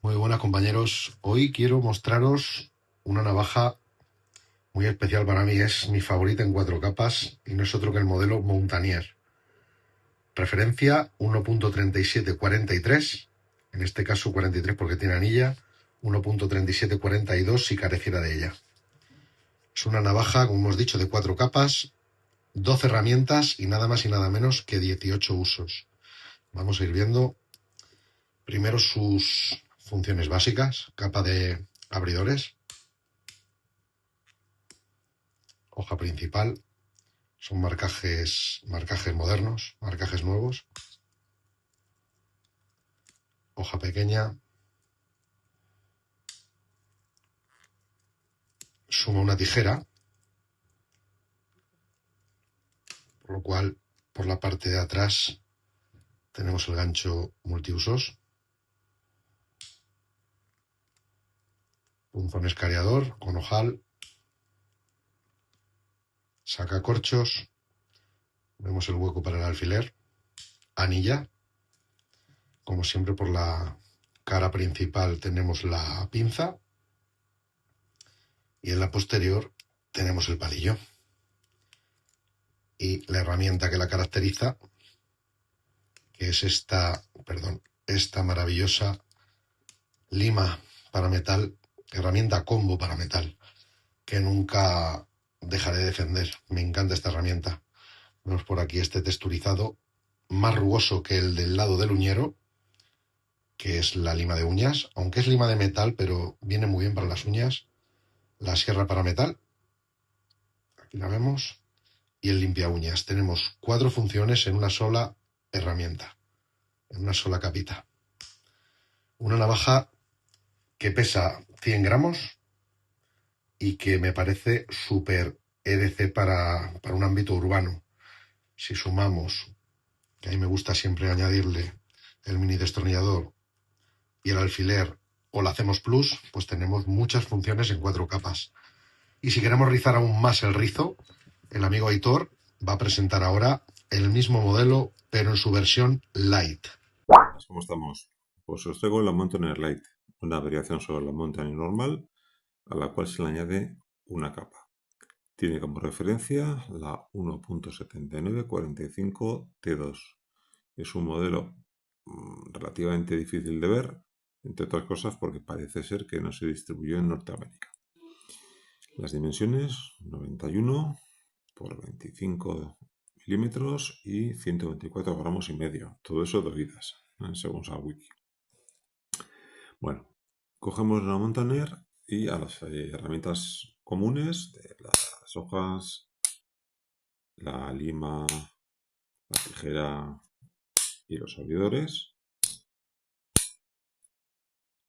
Muy buenas compañeros, hoy quiero mostraros una navaja muy especial para mí, es mi favorita en 4 capas y no es otro que el modelo Mountaineer. Referencia 1.3743, en este caso 43 porque tiene anilla, 1.3742 si careciera de ella. Es una navaja, como hemos dicho, de 4 capas, 12 herramientas y nada más y nada menos que 18 usos. Vamos a ir viendo primero sus funciones básicas, capa de abridores, hoja principal, son marcajes modernos, marcajes nuevos, hoja pequeña, suma una tijera, por lo cual por la parte de atrás tenemos el gancho multiusos, punzón escariador con ojal, sacacorchos, vemos el hueco para el alfiler, anilla, como siempre por la cara principal tenemos la pinza y en la posterior tenemos el palillo y la herramienta que la caracteriza, que es esta maravillosa lima para metal, herramienta combo para metal, que nunca dejaré de defender. Me encanta esta herramienta. Vemos por aquí este texturizado más rugoso que el del lado del uñero, que es la lima de uñas, aunque es lima de metal, pero viene muy bien para las uñas. La sierra para metal, aquí la vemos, y el limpia uñas. Tenemos 4 funciones en una sola herramienta, en una sola capita. Una navaja que pesa 100 gramos y que me parece súper EDC para un ámbito urbano. Si sumamos, que a mí me gusta siempre añadirle el mini destornillador y el alfiler, o la hacemos plus, pues tenemos muchas funciones en 4 capas. Y si queremos rizar aún más el rizo, el amigo Aitor va a presentar ahora el mismo modelo, pero en su versión light. ¿Cómo estamos? Pues os traigo la Mountaineer Light, una variación sobre la Mountaineer normal, a la cual se le añade una capa. Tiene como referencia la 1.7945 T2. Es un modelo relativamente difícil de ver, entre otras cosas porque parece ser que no se distribuyó en Norteamérica. Las dimensiones 91 por 25 milímetros y 124 gramos y medio. Todo eso de oídas, según la wiki. Bueno, cogemos la Mountaineer y a las herramientas comunes de las hojas, la lima, la tijera y los abridores,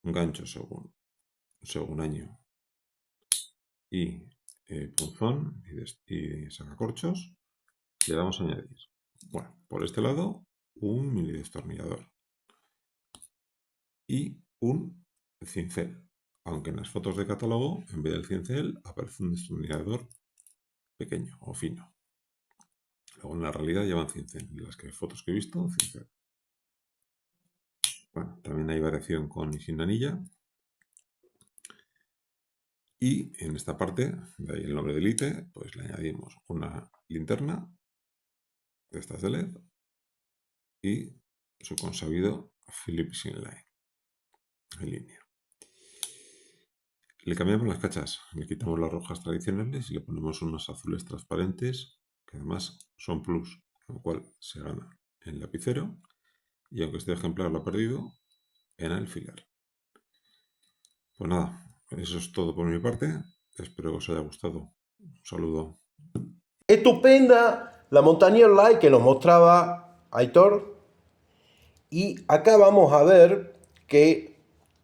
un gancho según año y punzón y sacacorchos, le damos a añadir. Bueno, por este lado un mini destornillador y un cincel, aunque en las fotos de catálogo en vez del cincel aparece un destornillador pequeño o fino. Luego en la realidad llevan cincel, y las fotos que he visto, cincel. Bueno, también hay variación con y sin anilla. Y en esta parte, de ahí el nombre de Lite, pues le añadimos una linterna de estas de LED y su consabido Philips Inline en línea. Le cambiamos las cachas, le quitamos las rojas tradicionales y le ponemos unos azules transparentes que además son plus, con lo cual se gana en lapicero y aunque este ejemplar lo ha perdido, en alfiler. Pues nada, eso es todo por mi parte. Espero que os haya gustado. Un saludo. Estupenda la Mountaineer Light que nos mostraba Aitor. Y acá vamos a ver que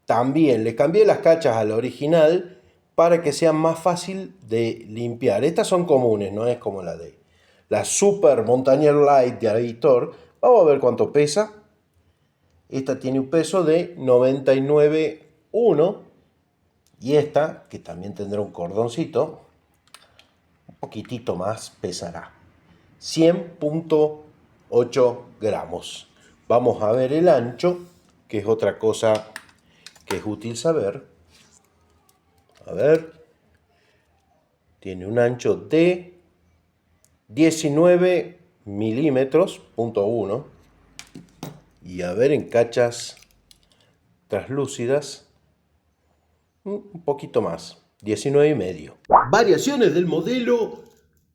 también le cambié las cachas a la original para que sea más fácil de limpiar. Estas son comunes, no es como la de la Super Mountaineer Light de Aitor. Vamos a ver cuánto pesa. Esta tiene un peso de 99,1 y esta, que también tendrá un cordoncito, un poquitito más pesará. 100,8 gramos. Vamos a ver el ancho, que es otra cosa que es útil saber. A ver, tiene un ancho de 19 milímetros, .1. Y a ver, en cachas translúcidas, un poquito más, 19,5. Variaciones del modelo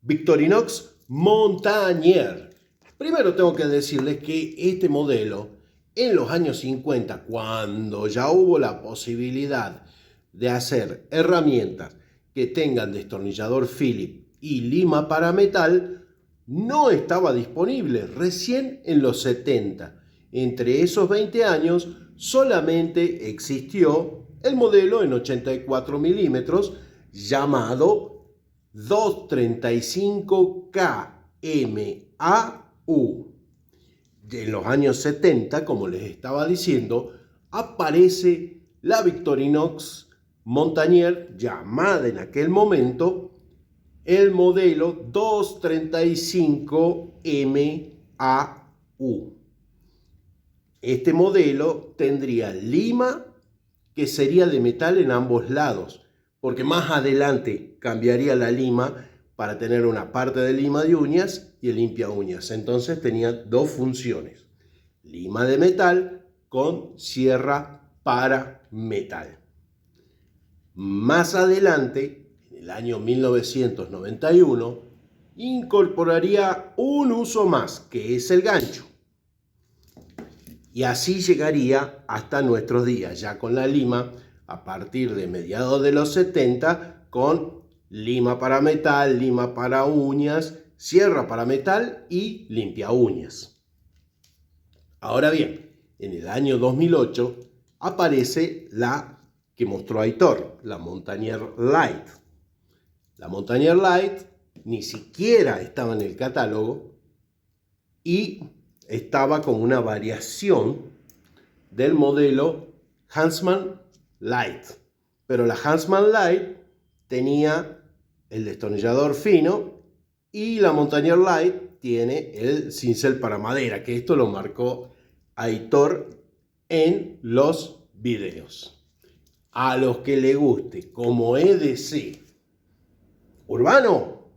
Victorinox Montagnier. Primero tengo que decirles que este modelo, en los años 50, cuando ya hubo la posibilidad de hacer herramientas que tengan destornillador Phillips y lima para metal, no estaba disponible. Recién en los 70. Entre esos 20 años solamente existió el modelo en 84 milímetros llamado 235 KMAU. En los años 70, como les estaba diciendo, aparece la Victorinox Montagnier, llamada en aquel momento el modelo 235 MAU. Este modelo tendría lima que sería de metal en ambos lados, porque más adelante cambiaría la lima para tener una parte de lima de uñas y el limpia uñas. Entonces tenía dos funciones: lima de metal con sierra para metal. Más adelante, en el año 1991, incorporaría un uso más, que es el gancho. Y así llegaría hasta nuestros días, ya con la lima, a partir de mediados de los 70, con lima para metal, lima para uñas, sierra para metal y limpia uñas. Ahora bien, en el año 2008 aparece la que mostró Aitor, la Montagnier Light. La Montagnier Light ni siquiera estaba en el catálogo y estaba con una variación del modelo Huntsman Light. Pero la Huntsman Light tenía el destornillador fino y la Montagnier Light tiene el cincel para madera, que esto lo marcó Aitor en los videos. A los que le guste como EDC urbano,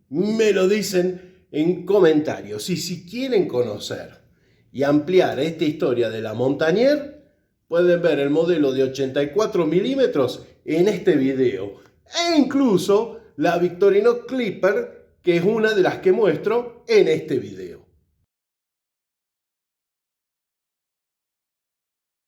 me lo dicen en comentarios. Y si quieren conocer y ampliar esta historia de la Montagnier, pueden ver el modelo de 84 milímetros en este video. E incluso la Victorinox Clipper, que es una de las que muestro en este video.